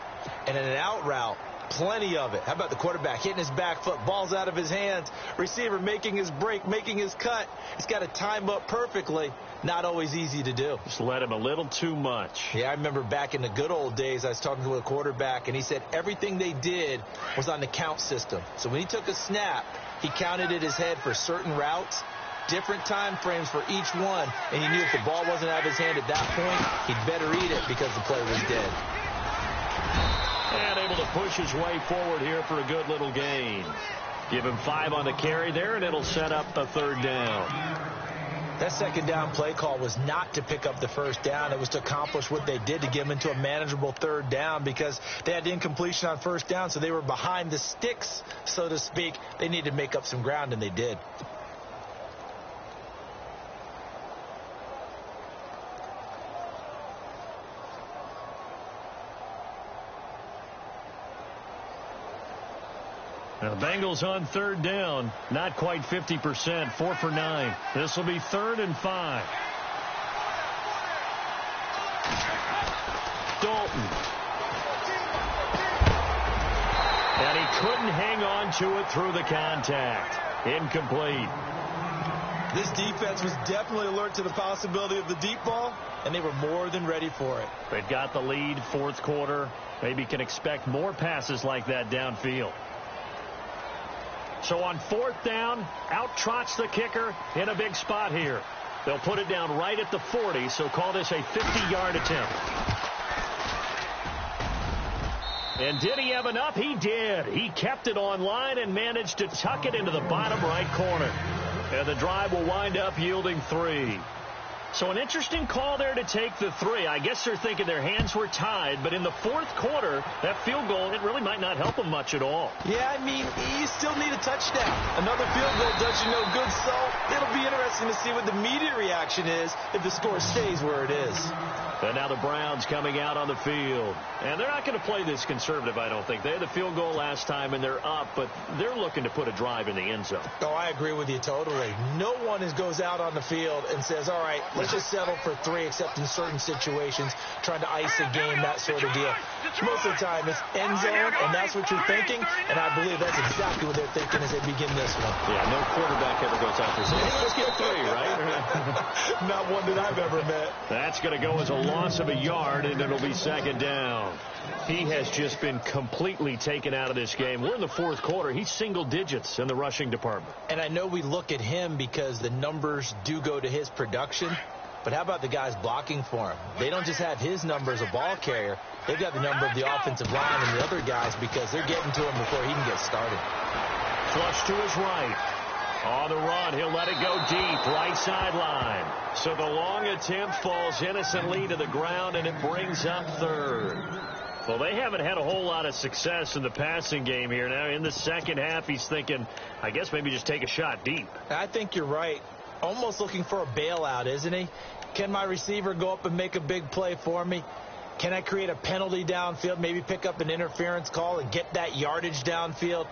[SPEAKER 3] And in an out route, plenty of it. How about the quarterback hitting his back foot, ball's out of his hands, receiver making his break, making his cut. He's got to time up perfectly. Not always easy to do.
[SPEAKER 2] Just let him a little too much.
[SPEAKER 3] Yeah, I remember back in the good old days, I was talking to a quarterback, and he said everything they did was on the count system. So when he took a snap, he counted in his head for certain routes, different time frames for each one, and he knew if the ball wasn't out of his hand at that point, he'd better eat it because the play was dead.
[SPEAKER 2] And able to push his way forward here for a good little gain. Give him 5 on the carry there, and it'll set up a 3rd down.
[SPEAKER 3] That 2nd down play call was not to pick up the 1st down. It was to accomplish what they did, to get them into a manageable 3rd down, because they had incompletion on 1st down, so they were behind the sticks, so to speak. They needed to make up some ground, and they did.
[SPEAKER 2] Now the Bengals on 3rd down, not quite 50%, 4 for 9. This will be 3rd and 5. Dalton. And he couldn't hang on to it through the contact. Incomplete.
[SPEAKER 3] This defense was definitely alert to the possibility of the deep ball, and they were more than ready for it.
[SPEAKER 2] They've got the lead, fourth quarter. Maybe can expect more passes like that downfield. So on fourth down, out trots the kicker in a big spot here. They'll put it down right at the 40, so call this a 50-yard attempt. And did he have enough? He did. He kept it on line and managed to tuck it into the bottom right corner. And the drive will wind up yielding 3. So an interesting call there to take the 3. I guess they're thinking their hands were tied, but in the fourth quarter, that field goal, it really might not help them much at all.
[SPEAKER 3] Yeah, I mean, you still need a touchdown. Another field goal does you no good, so it'll be interesting to see what the media reaction is if the score stays where it is.
[SPEAKER 2] And now the Browns coming out on the field. And they're not going to play this conservative, I don't think. They had the field goal last time, and they're up, but they're looking to put a drive in the end zone.
[SPEAKER 3] Oh, I agree with you totally. No one goes out on the field and says, all right, let's just settle for 3, except in certain situations, trying to ice a game, that sort of deal. Most of the time, it's end zone, and that's what you're thinking, and I believe that's exactly what they're thinking as they begin this one.
[SPEAKER 2] Yeah, no quarterback ever goes out there saying, hey, let's get 3, right?
[SPEAKER 3] Not one that I've ever met.
[SPEAKER 2] That's going to go as a loss of a yard, and it'll be second down. He has just been completely taken out of this game. We're in the fourth quarter. He's single digits in the rushing department.
[SPEAKER 3] And I know we look at him because the numbers do go to his production, but how about the guys blocking for him? They don't just have his number as a ball carrier. They've got the number of the offensive line and the other guys because they're getting to him before he can get started.
[SPEAKER 2] Flush to his right. On the run, he'll let it go deep, right sideline. So the long attempt falls innocently to the ground, and it brings up third. Well, they haven't had a whole lot of success in the passing game here. Now, in the second half, he's thinking, I guess maybe just take a shot deep.
[SPEAKER 3] I think you're right. Almost looking for a bailout, isn't he? Can my receiver go up and make a big play for me? Can I create a penalty downfield, maybe pick up an interference call and get that yardage downfield?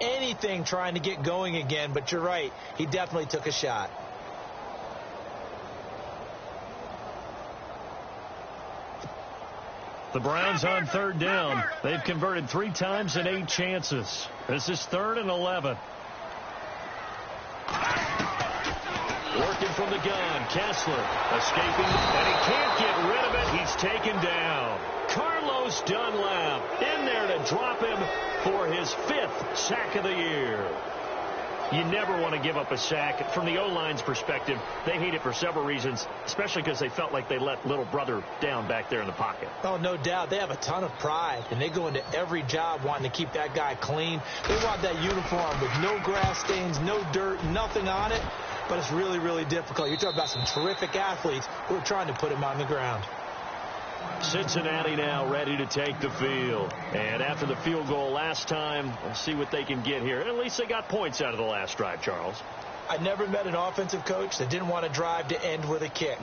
[SPEAKER 3] Anything trying to get going again, but you're right. He definitely took a shot.
[SPEAKER 2] The Browns on third down. They've converted 3 times in 8 chances. This is 3rd and 11. Working from the gun. Kessler escaping, and he can't get rid of it. He's taken down. Carlos Dunlap in there to drop him for his 5th sack of the year. You never want to give up a sack. From the O-line's perspective, they hate it for several reasons, especially because they felt like they let little brother down back there in the pocket.
[SPEAKER 3] Oh, no doubt. They have a ton of pride, and they go into every job wanting to keep that guy clean. They want that uniform with no grass stains, no dirt, nothing on it, but it's really, really difficult. You're talking about some terrific athletes who are trying to put him on the ground.
[SPEAKER 2] Cincinnati now ready to take the field. And after the field goal last time, we'll see what they can get here. At least they got points out of the last drive, Charles.
[SPEAKER 3] I never met an offensive coach that didn't want to drive to end with a kick.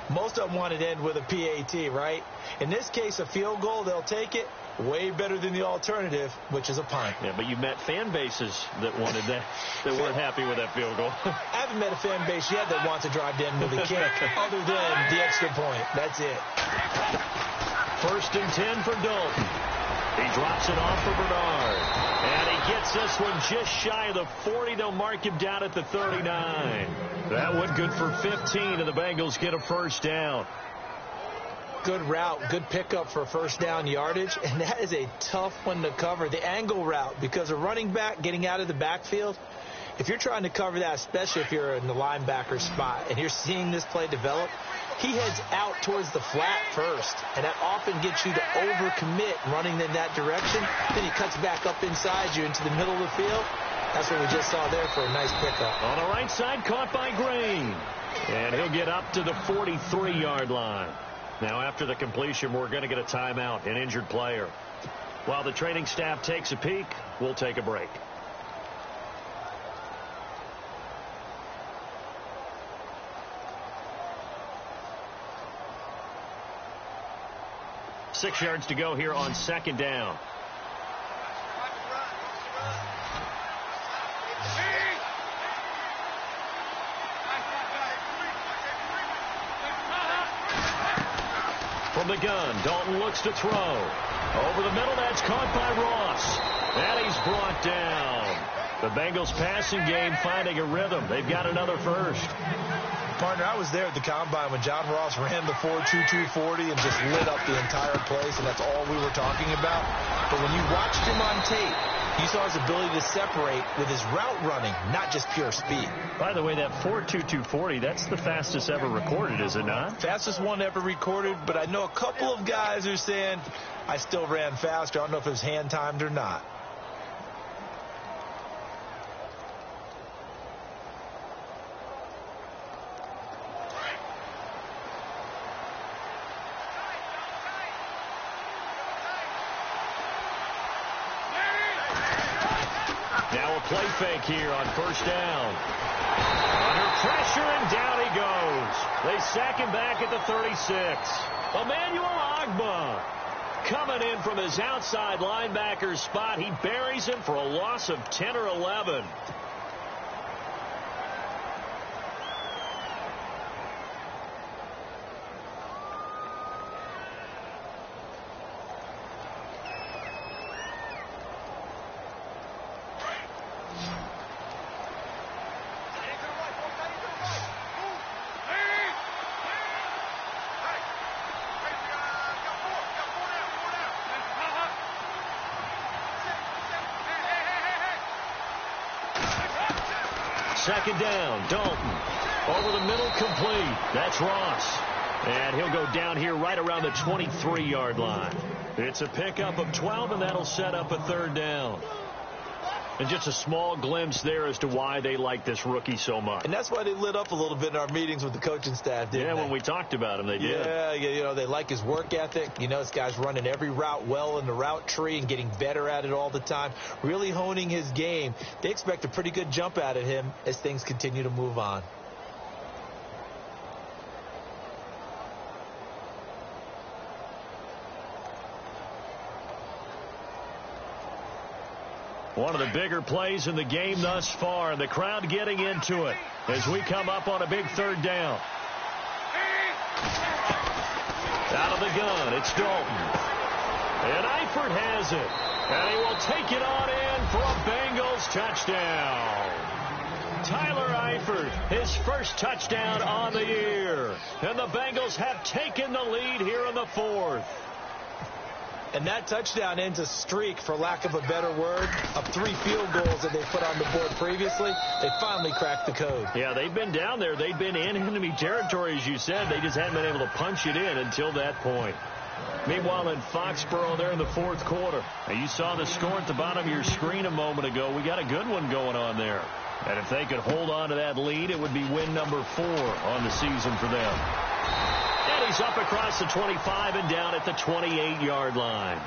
[SPEAKER 3] Most of them wanted to end with a PAT, right? In this case, a field goal, they'll take it. Way better than the alternative, which is a punt.
[SPEAKER 2] Yeah, but you met fan bases that wanted that, that weren't happy with that field goal.
[SPEAKER 3] I haven't met a fan base yet that wants to drive to end with a kick, other than the extra point. That's it.
[SPEAKER 2] 1st and 10 for Dalton. He drops it off for Bernard. And he gets this one just shy of the 40. They'll mark him down at the 39. That one good for 15, and the Bengals get a first down.
[SPEAKER 3] Good route, good pickup for first down yardage, and that is a tough one to cover, the angle route, because a running back getting out of the backfield, if you're trying to cover that, especially if you're in the linebacker spot, and you're seeing this play develop, he heads out towards the flat first, and that often gets you to overcommit running in that direction. Then he cuts back up inside you into the middle of the field. That's what we just saw there for a nice pickup.
[SPEAKER 2] On the right side, caught by Green, and he'll get up to the 43-yard line. Now, after the completion, we're going to get a timeout, an injured player. While the training staff takes a peek, we'll take a break. Six yards to go here on second down. From the gun, Dalton looks to throw. Over the middle, that's caught by Ross. And he's brought down. The Bengals passing game finding a rhythm. They've got another first.
[SPEAKER 3] Partner, I was there at the Combine when John Ross ran the 4.2240 and just lit up the entire place, and that's all we were talking about. But when you watched him on tape, you saw his ability to separate with his route running, not just pure speed.
[SPEAKER 2] By the way, that 4.2240, that's the fastest ever recorded, is it not?
[SPEAKER 3] Fastest one ever recorded, but I know a couple of guys who are saying, I still ran faster. I don't know if it was hand-timed or not.
[SPEAKER 2] Now a play fake here on first down. Under pressure, and down he goes. They sack him back at the 36. Emmanuel Ogbah coming in from his outside linebacker spot. He buries him for a loss of 10 or 11. Second down, Dalton. Over the middle, complete. That's Ross. And he'll go down here right around the 23-yard line. It's a pickup of 12, and that'll set up a third down. And just a small glimpse there as to why they like this rookie so much.
[SPEAKER 3] And that's why they lit up a little bit in our meetings with the coaching staff, didn't they?
[SPEAKER 2] Yeah, when we talked about him, they did.
[SPEAKER 3] Yeah, you know, they like his work ethic. You know, this guy's running every route well in the route tree and getting better at it all the time, really honing his game. They expect a pretty good jump out of him as things continue to move on.
[SPEAKER 2] One of the bigger plays in the game thus far, and the crowd getting into it as we come up on a big third down. Out of the gun, it's Dalton. And Eifert has it. And he will take it on in for a Bengals touchdown. Tyler Eifert, his first touchdown on the year. And the Bengals have taken the lead here in the fourth.
[SPEAKER 3] And that touchdown ends a streak, for lack of a better word, of 3 field goals that they put on the board previously. They finally cracked the code.
[SPEAKER 2] Yeah, they've been down there. They've been in enemy territory, as you said. They just hadn't been able to punch it in until that point. Meanwhile, in Foxborough, there in the fourth quarter. Now, you saw the score at the bottom of your screen a moment ago. We got a good one going on there. And if they could hold on to that lead, it would be win number 4 on the season for them. And he's up across the 25 and down at the 28-yard line.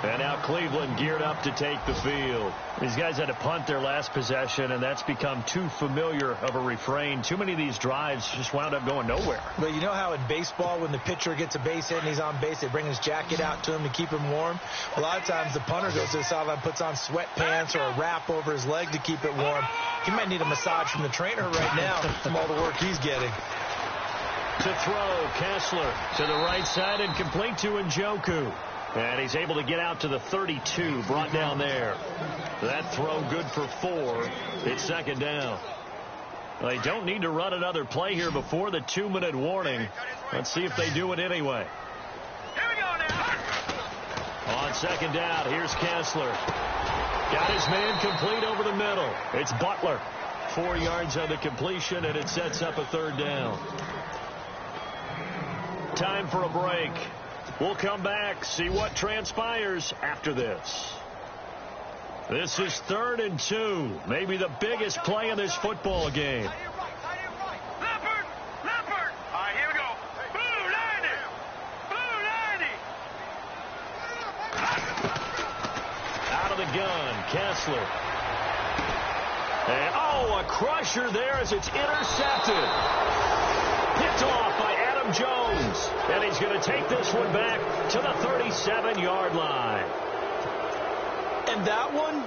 [SPEAKER 2] And now Cleveland geared up to take the field. These guys had to punt their last possession, and that's become too familiar of a refrain. Too many of these drives just wound up going nowhere.
[SPEAKER 3] But you know how in baseball, when the pitcher gets a base hit and he's on base, they bring his jacket out to him to keep him warm? A lot of times the punter goes to the sideline, puts on sweatpants or a wrap over his leg to keep it warm. He might need a massage from the trainer right now from all the work he's getting.
[SPEAKER 2] To throw, Kessler to the right side and complete to Njoku. And he's able to get out to the 32, brought down there. That throw good for 4. It's second down. They don't need to run another play here before the 2-minute warning. Let's see if they do it anyway.
[SPEAKER 4] Here we go now.
[SPEAKER 2] On second down, here's Kessler. Got his man complete over the middle. It's Butler. 4 yards on the completion, and it sets up a third down. Time for a break. We'll come back, see what transpires after this. This is 3rd and 2. Maybe the biggest play in this football game.
[SPEAKER 4] Leopard! Leopard! All right, here we go. Blue 90! Blue 90!
[SPEAKER 2] Out of the gun, Kessler. And, a crusher there as it's intercepted. Picked off by Adam Jones. And he's going to take this one back to the 37-yard line.
[SPEAKER 3] And that one,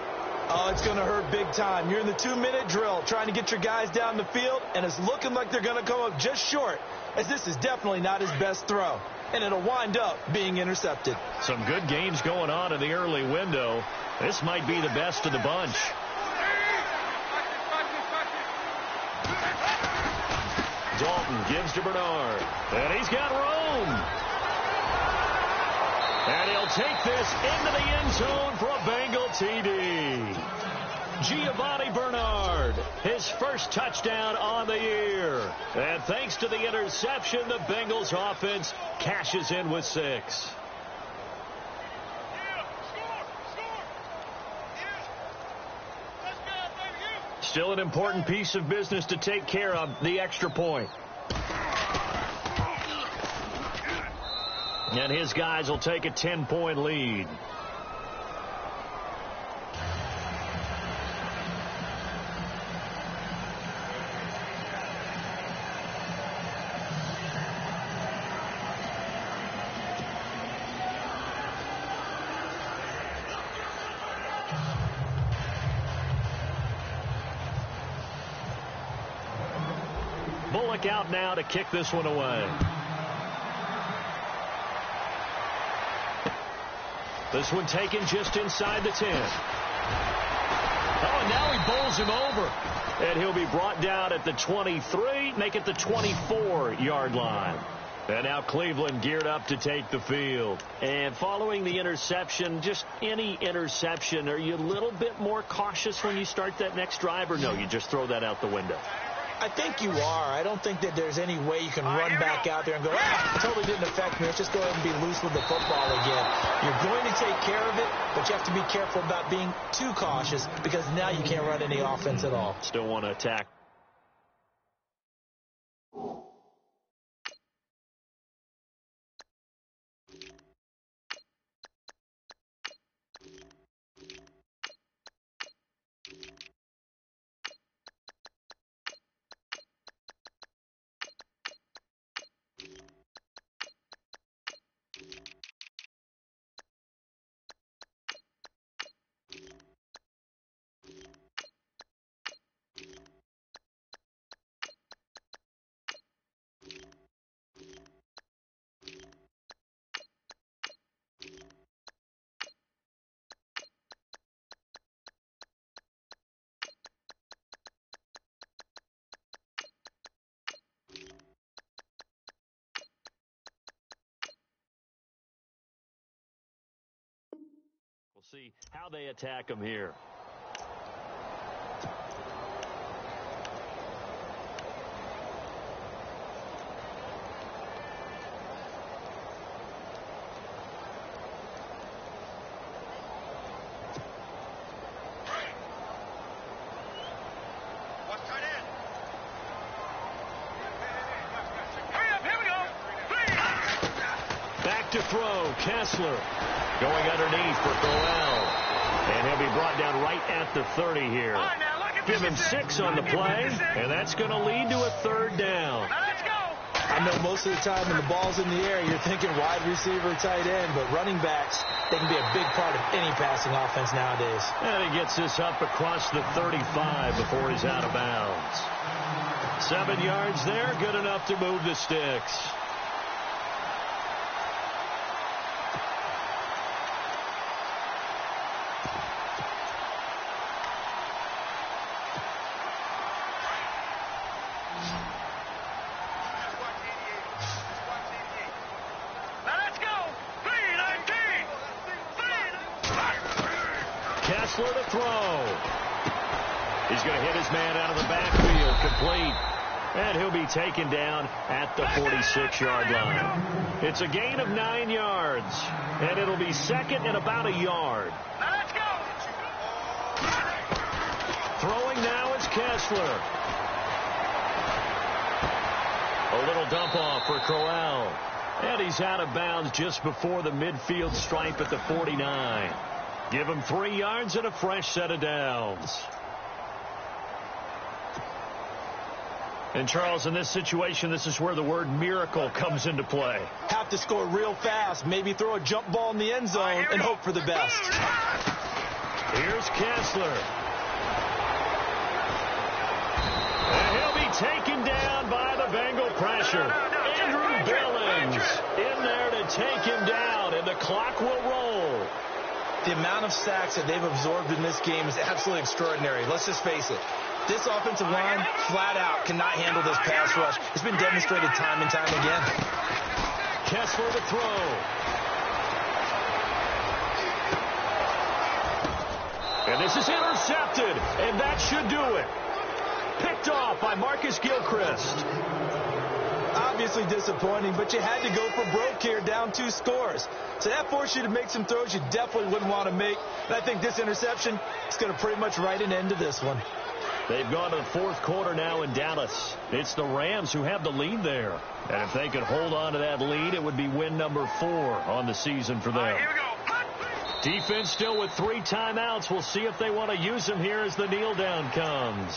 [SPEAKER 3] it's going to hurt big time. You're in the 2-minute drill trying to get your guys down the field, and it's looking like they're going to come up just short, as this is definitely not his best throw. And it'll wind up being intercepted.
[SPEAKER 2] Some good games going on in the early window. This might be the best of the bunch. Dalton gives to Bernard. And he's got room. And he'll take this into the end zone for a Bengal TD. Giovanni Bernard, his first touchdown on the year. And thanks to the interception, the Bengals offense cashes in with 6. Still an important piece of business to take care of, the extra point. And his guys will take a 10-point lead. Bullock out now to kick this one away. This one taken just inside the 10. Oh, and now he bowls him over. And he'll be brought down at the 23, make it the 24-yard line. And now Cleveland geared up to take the field. And following the interception, just any interception, are you a little bit more cautious when you start that next drive, or no, you just throw that out the window?
[SPEAKER 3] I think you are. I don't think that there's any way you can run back out there and go, it totally didn't affect me. Let's just go ahead and be loose with the football again. You're going to take care of it, but you have to be careful about being too cautious because now you can't run any offense at all.
[SPEAKER 2] Still want to attack. We'll see how they attack them here. Back to throw, Kessler. Going underneath for Crowell. And he'll be brought down right at the 30 here. Give him 6 on the play, and that's going to lead to a 3rd down.
[SPEAKER 3] I know most of the time when the ball's in the air, you're thinking wide receiver, tight end, but running backs, they can be a big part of any passing offense nowadays.
[SPEAKER 2] And he gets this up across the 35 before he's out of bounds. 7 yards there, good enough to move the sticks. Kessler to throw. He's going to hit his man out of the backfield, complete. And he'll be taken down at the 46-yard line. It's a gain of 9 yards. And it'll be 2nd and about a yard.
[SPEAKER 4] Let's go.
[SPEAKER 2] Throwing now is Kessler. A little dump off for Crowell. And he's out of bounds just before the midfield stripe at the 49. Give him 3 yards and a fresh set of downs. And, Charles, in this situation, this is where the word miracle comes into play.
[SPEAKER 3] Have to score real fast, maybe throw a jump ball in the end zone and hope for the best.
[SPEAKER 2] Here's Kessler. And he'll be taken down by the Bengal pressure. Andrew Billings in there to take him down, and the clock will roll.
[SPEAKER 3] The amount of sacks that they've absorbed in this game is absolutely extraordinary. Let's just face it. This offensive line, flat out, cannot handle this pass rush. It's been demonstrated time and time again.
[SPEAKER 2] Kessler to throw. And this is intercepted, and that should do it. Picked off by Marcus Gilchrist.
[SPEAKER 3] Obviously disappointing, but you had to go for broke here, down 2 scores. So that forced you to make some throws you definitely wouldn't want to make. And I think this interception is going to pretty much write an end to this one.
[SPEAKER 2] They've gone to the 4th quarter now in Dallas. It's the Rams who have the lead there. And if they could hold on to that lead, it would be win number 4 on the season for them.
[SPEAKER 4] Here we go.
[SPEAKER 2] Defense still with 3 timeouts. We'll see if they want to use them here as the kneel down comes.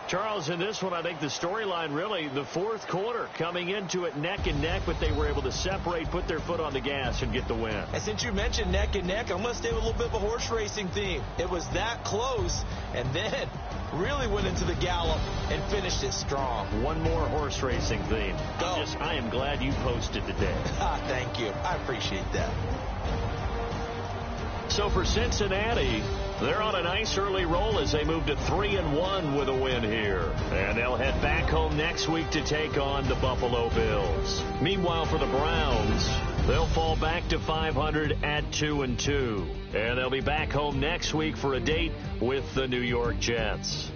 [SPEAKER 2] Charles, in this one, I think the storyline really, the 4th quarter, coming into it neck and neck, but they were able to separate, put their foot on the gas, and get the win.
[SPEAKER 3] And since you mentioned neck and neck, I'm going to stay with a little bit of a horse racing theme. It was that close, and then really went into the gallop and finished it strong.
[SPEAKER 2] One more horse racing theme.
[SPEAKER 3] Go.
[SPEAKER 2] I am glad you posted today.
[SPEAKER 3] Thank you. I appreciate that.
[SPEAKER 2] So for Cincinnati, they're on a nice early roll as they move to 3-1 with a win here. And they'll head back home next week to take on the Buffalo Bills. Meanwhile, for the Browns, they'll fall back to 500 at 2-2. And they'll be back home next week for a date with the New York Jets.